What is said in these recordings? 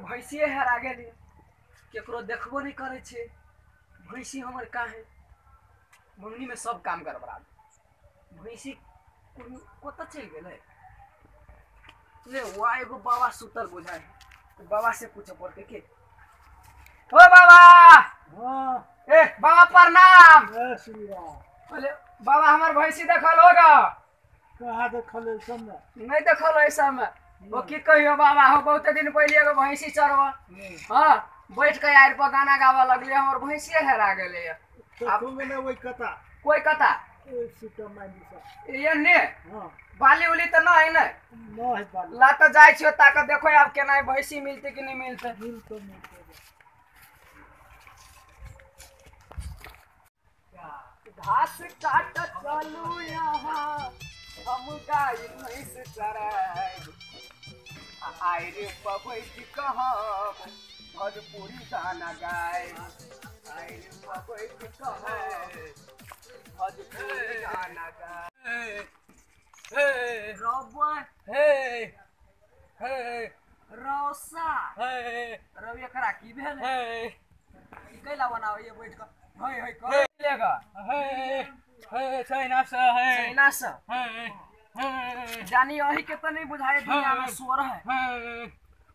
भैंसिए हेरा गेली, केकरो देखबो नहीं करे छे। भैंसी हमर काहे मंगनी में सब काम गड़बड़ा भैंसी कत चल गए ले वहाँ एगो बाबा सुतल बुझाए तो बाबा से पूछे पड़ते के ओ बाबा। ए बाबा प्रणाम। बोले बाबा हमार भैंसी देखल होगा कहाँ देखल नहीं देखल ऐसा में वो की कहियो बाबा हो बहुत दिन पहले एगो भैंसी चरवा हाँ बैठ के यार पर गाना गावा लगले हमर भैंसिए हेरा गेले अब में वही कथा कोई कथा ये ने बाली उली तो ना है ना ला तो जाय छियो ताक देखो अब केना भैंसी मिलते कि नहीं मिलते घास काट चलू यहाँ हम गाय भैंस चराय आय रे बबैती कहब भोजपुरी गाना गाय आय रे बबैती कहब भोजपुरी गाना गाय रवा हे हे रौसा हे रवि एकरा की भेल हे कैला बनाओ ये बैठ कर हय हय कर लेगा हे हे चाइना से जानी यही के तो नहीं बुझाए दुनिया में स्वर है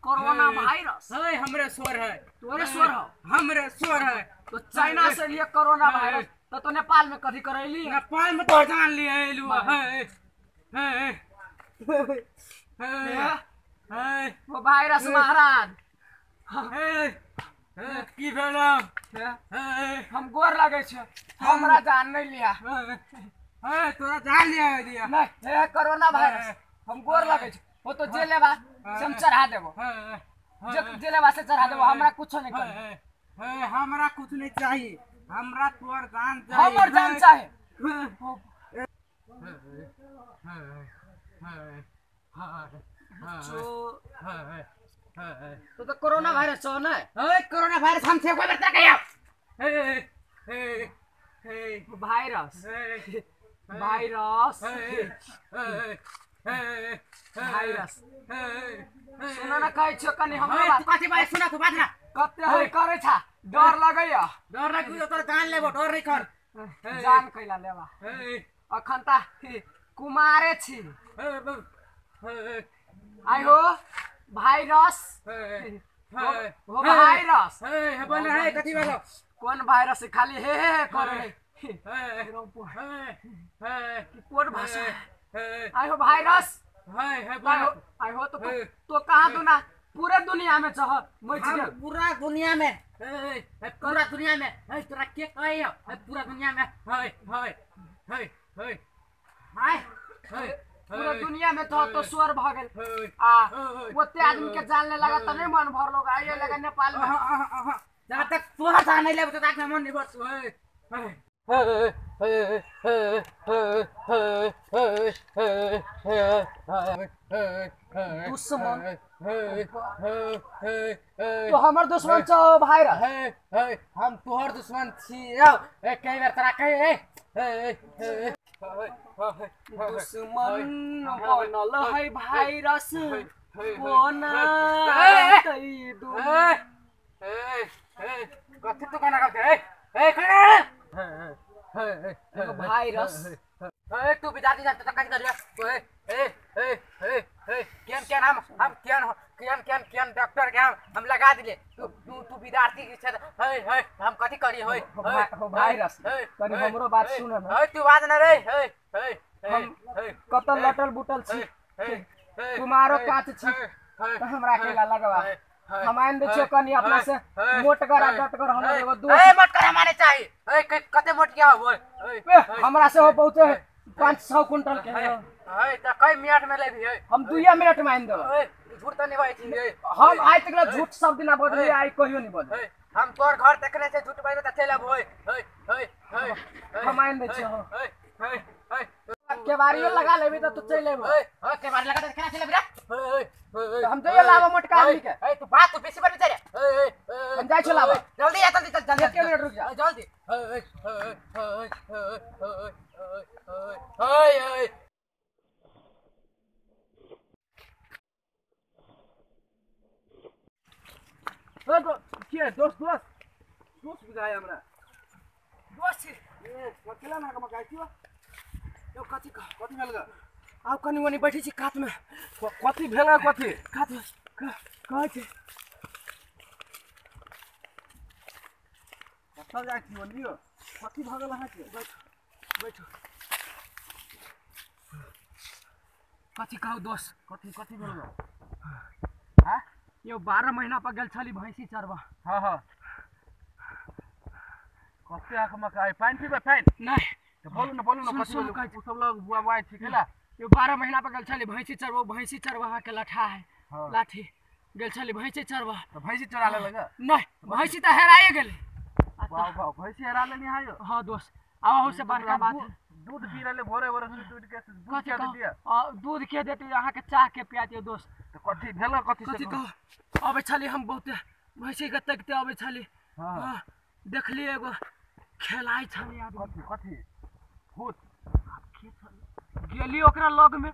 कोरोना वायरस है हमरे स्वर है तोरे स्वर हो हमरे स्वर है तो चाइना से लिए कोरोना वायरस तो नेपाल में कभी करैली नेपाल में तो जान लिए एलु है वो वायरस महाराज की भेल हम गोर लगे छे हमरा जान नहीं लिया तोरा जान लिया नहीं कोरोना वायरस हम गोर लगे छे वो तो जेले बा से हम चढ़ा देबो जेले बा से चढ़ा देबो हमरा कुछ नहीं कर हमरा कुछ नहीं चाहिए हमरा तोर जान चाहिए हमर जान चाहिए तो कोरोना वायरस हो ना कोरोना वायरस हम से कोई बता गया वायरस वायरस वायरस सुना ना कहे छ कनी हमरा बात कथि बात सुना तू बात ना कते है करे छा डर लगैया डर लगे तोर जान लेबो डर नहीं कर जान कैला लेबा अखन ता कुमारे छी आई हो वायरस वो वायरस है बोल है कथि वाला कौन वायरस खाली हे करे कोन भाषा आई हो वायरस आई हो तो कहां तू ना पूरे दुनिया में चह पूरा दुनिया में पूरा दुनिया में है तोरा के कहे पूरा दुनिया में है पूरा दुनिया में तो स्वर भ गेल ओते आदमी के जानने लगा तो नहीं मन भर लोग आइए लगा नेपाल में जहां तक तोहर जान नहीं लेबो तो ताक मन नहीं बस दुश्मन तो हमर दुश्मन छ वायरस हम तोहर दुश्मन छियौ कई बार तोरा कहे दुश्मन बनल है वायरस कोना तई दु कथि तो गाना गाते वायरस तू भी जाती जाती तक कर केन डॉक्टर के हम लगा दिले तू विद्यार्थी की छे हम कथि करी होय वायरस कनी हमरो बात सुन ना तू बात न रे हम कतल लटल बुटल छी तुम्हारो काच छी हमरा केला लगवा हम आइन दे छियो कनी अपना से मोट कर डट कर हम एगो दो मोट कर माने चाहिए कते मोट क्या हो हमरा से हो पहुंचे 500 क्विंटल के है त कई मिनट में लेबी हम 2 मिनट में आइन देबो झूठ तो नहीं भाई छी हम आज तक झूठ सब दिन बोल आई कहियो नहीं बोल हम तोर घर देखने से झूठ बोले त चलब होय हम आइन दे छियो केवाड़ियो लगा लेबी त तू चल लेबो केवाड़ी लगा त केना चलेबी रे हम तो ये लावा मोटका आदमी के तू बात तू बेसी बात रे हम जाय छ लावा जल्दी आ जल्दी चल 1 मिनट रुक जा जल्दी के दोस्त दोस्त दोस्त बुझाए हमरा दोस्त ए अकेला ना कमा काय कियो यो कथि भेल ग आउ कनी वनी बैठी छी कात में कथि भेल कथि कात में कहै छी कतऽ जाइ छी बोलियो कथि भ गेल अहाँ के बैठो कथि कहू दोस्त कथि भेल ग हां यो 12 महीना पर गेल छली भैंसी चरवा हां कथि आख मकाई पानी पीबे पानी नहीं तो बोलू ना कथि बोलू उ सब लोग बुआ बाई ठीक है यो 12 महीना पर गेल छली भैंसी चरवा के लठा है लाठी गेल छली भैंसी चरवा तो भैंसी चरा ले लगा नहीं भैंसी तो हेराए गेले वाह भैंसी हेरा लेनी आयो हां दोस्त आवा से बड़का बात है दूध पी रहले भोरे टूट के दूध के दिया दूध के देती अहाँ के चाह के पिया दियो दोस्त तो कथि भेल कथि से कह अबे छली हम बहुते भैंसी के तकते अबे छली हां देखली एगो खेलाई छली आदमी कथि भूत गेली ओकरा लग में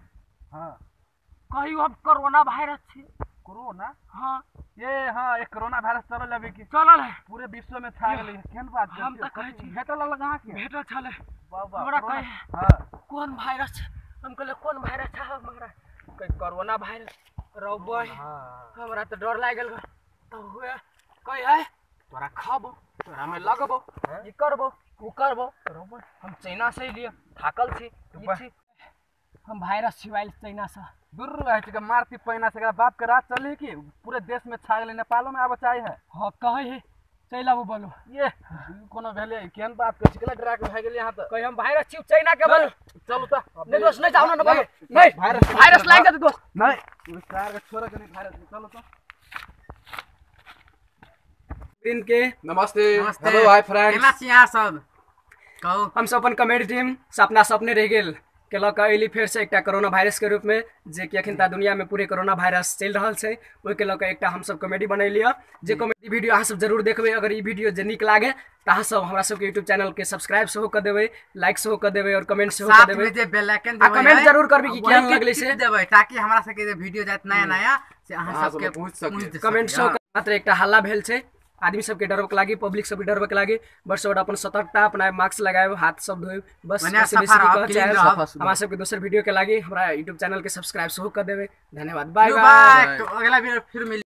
हां कहियो हम कोरोना वायरस छी कोरोना हां ये हां एक कोरोना वायरस चलल अभी की चलल है पूरे विश्व में छा गेलै केहन बात हम त कहै छी भेटल लगा के भेटल छले बाबा हमरा कहे हां कौन वायरस छै हम कहले कौन वायरस छै हमारा कहे कोरोना वायरस रौबो हमरा त डर लाग गेल त हुए कहे है तोरा खाबो तोरा में लगबो ई करबो उ करबो रौबो हम चाइना से लिए थाकल छी हम वायरस छिवाइल चाइना से दूर रहे छै मारती पैना से बाप के रात चले की पूरे देश में छा गेलै नेपालो में आब चाहे है हां कहे है चल आबो बोलो ये कोनो भेले केहन बात कर छिकला डरा के भाग गेली यहां त कहे हम वायरस छी चाइना के बोलो चलू त नहीं दोस्त नहीं जाओ ना बोलो नहीं वायरस लाग गए दोस्त नहीं कार के छोरा के नहीं वायरस चलो तो दिन के नमस्ते हेलो हाय फ्रेंड्स केना छी यार सब कहू हम सब अपन कॉमेडी टीम सपना सपने रह गेल केलक अइली फेर से एकटा कोरोना वायरस के रूप में जे कि अखन दुनिया में पूरे कोरोना वायरस चल रहा है ओहि के लऽ एकटा हम सब कॉमेडी बनैलिए जे कॉमेडी वीडियो अहाँ सब जरूर देखबै अगर ई वीडियो जे नीक लागे त अहाँ सब हमरा सब के YouTube चैनल के सब्सक्राइब सेहो कर देबै लाइक सेहो कर देबै और कमेंट सेहो कर देबै जे बेल आइकन देबै कमेंट जरूर करबै कि केहन लगलै से देबै ताकि हमरा सब के वीडियो जात नया नया से अहाँ सब के पहुंच सके कमेंट सेहो मात्र एकटा हल्ला भेल छै आदमी सबके डरबक लागी पब्लिक सबके डरबक लागी बस और अपन सतर्कता अपना मास्क लगाए हाथ सब धोए बस हमारा सबके दोसर वीडियो के लागी हमारा YouTube चैनल के सब्सक्राइब सेहो कर देबै धन्यवाद बाय बाय अगला वीडियो फिर मिल